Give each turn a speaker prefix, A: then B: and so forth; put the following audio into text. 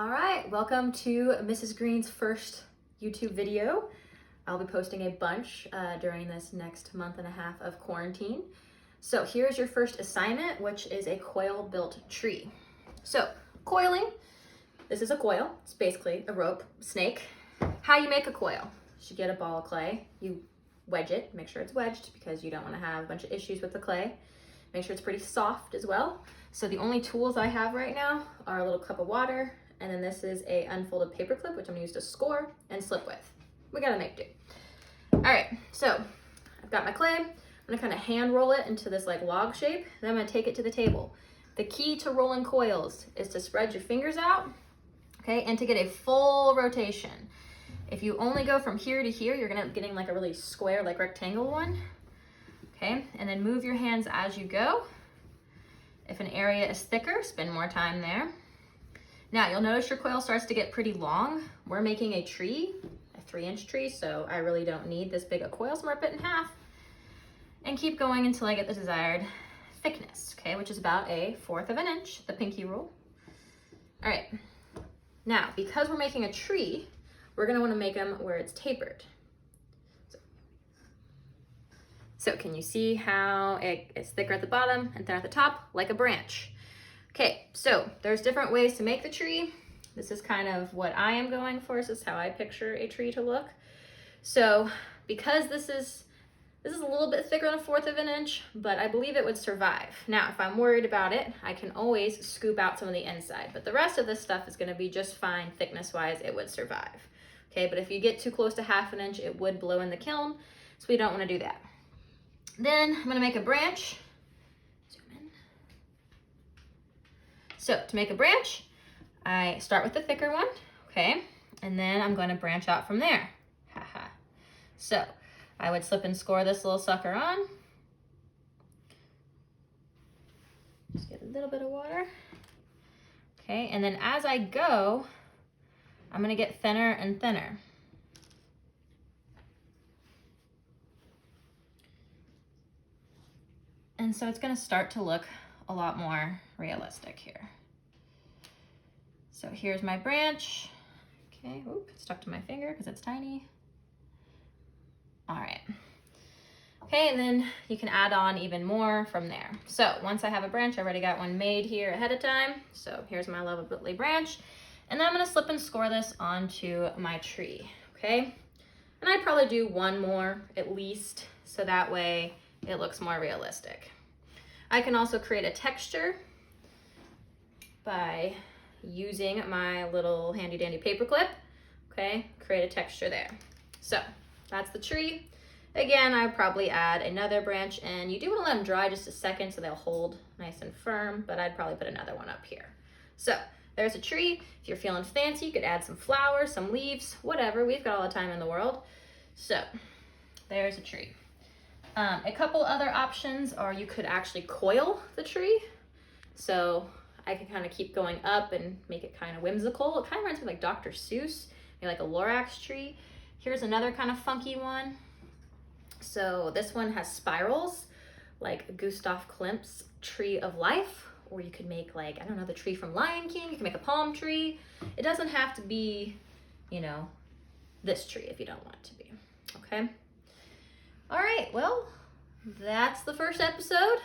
A: All right, welcome to Mrs. Green's first YouTube video. I'll be posting a bunch during this next month and a half of quarantine. So here's your first assignment, which is a coil built tree. So coiling, this is a coil. It's basically a rope, snake. How you make a coil? You get a ball of clay, you wedge it, make sure it's wedged because you don't want to have a bunch of issues with the clay. Make sure it's pretty soft as well. So the only tools I have right now are a little cup of water, and then this is a unfolded paper clip, which I'm gonna use to score and slip with. We gotta make do. All right, so I've got my clay. I'm gonna kind of hand roll it into this like log shape. Then I'm gonna take it to the table. The key to rolling coils is to spread your fingers out, okay, and to get a full rotation. If you only go from here to here, you're gonna end up getting like a really square, like rectangle one, okay? And then move your hands as you go. If an area is thicker, spend more time there. Now you'll notice your coil starts to get pretty long. We're making a tree, a 3-inch tree, so I really don't need this big a coil, so I'm gonna rip it in half and keep going until I get the desired thickness, okay, which is about 1/4 of an inch, the pinky rule. All right, now because we're making a tree, we're gonna wanna make them where it's tapered. So can you see how it's thicker at the bottom and thinner at the top, like a branch? Okay, so there's different ways to make the tree. This is kind of what I am going for. This is how I picture a tree to look. So because this is a little bit thicker than 1/4 of an inch, but I believe it would survive. Now, if I'm worried about it, I can always scoop out some of the inside, but the rest of this stuff is gonna be just fine thickness-wise, it would survive. Okay, but if you get too close to 1/2 an inch, it would blow in the kiln, so we don't wanna do that. Then I'm gonna make a branch. Zoom in. So to make a branch, I start with the thicker one, okay? And then I'm gonna branch out from there. Haha. So I would slip and score this little sucker on. Just get a little bit of water. Okay, and then as I go, I'm gonna get thinner and thinner. And so it's gonna start to look a lot more realistic here. So here's my branch. Okay, oop, it's stuck to my finger because it's tiny. All right. Okay, and then you can add on even more from there. So once I have a branch, I already got one made here ahead of time. So here's my lovely branch. And then I'm gonna slip and score this onto my tree, okay? And I'd probably do one more at least, so that way it looks more realistic. I can also create a texture by using my little handy dandy paper clip, okay? Create a texture there. So that's the tree. Again, I would probably add another branch, and you do wanna let them dry just a second so they'll hold nice and firm, but I'd probably put another one up here. So there's a tree. If you're feeling fancy, you could add some flowers, some leaves, whatever. We've got all the time in the world. So there's a tree. A couple other options are you could actually coil the tree. So I can kind of keep going up and make it kind of whimsical. It kind of reminds me like Dr. Seuss, maybe like a Lorax tree. Here's another kind of funky one. So this one has spirals, like Gustav Klimt's Tree of Life, or you could make like, I don't know, the tree from Lion King. You can make a palm tree. It doesn't have to be, you know, this tree if you don't want it to be, okay? All right, well, that's the first episode.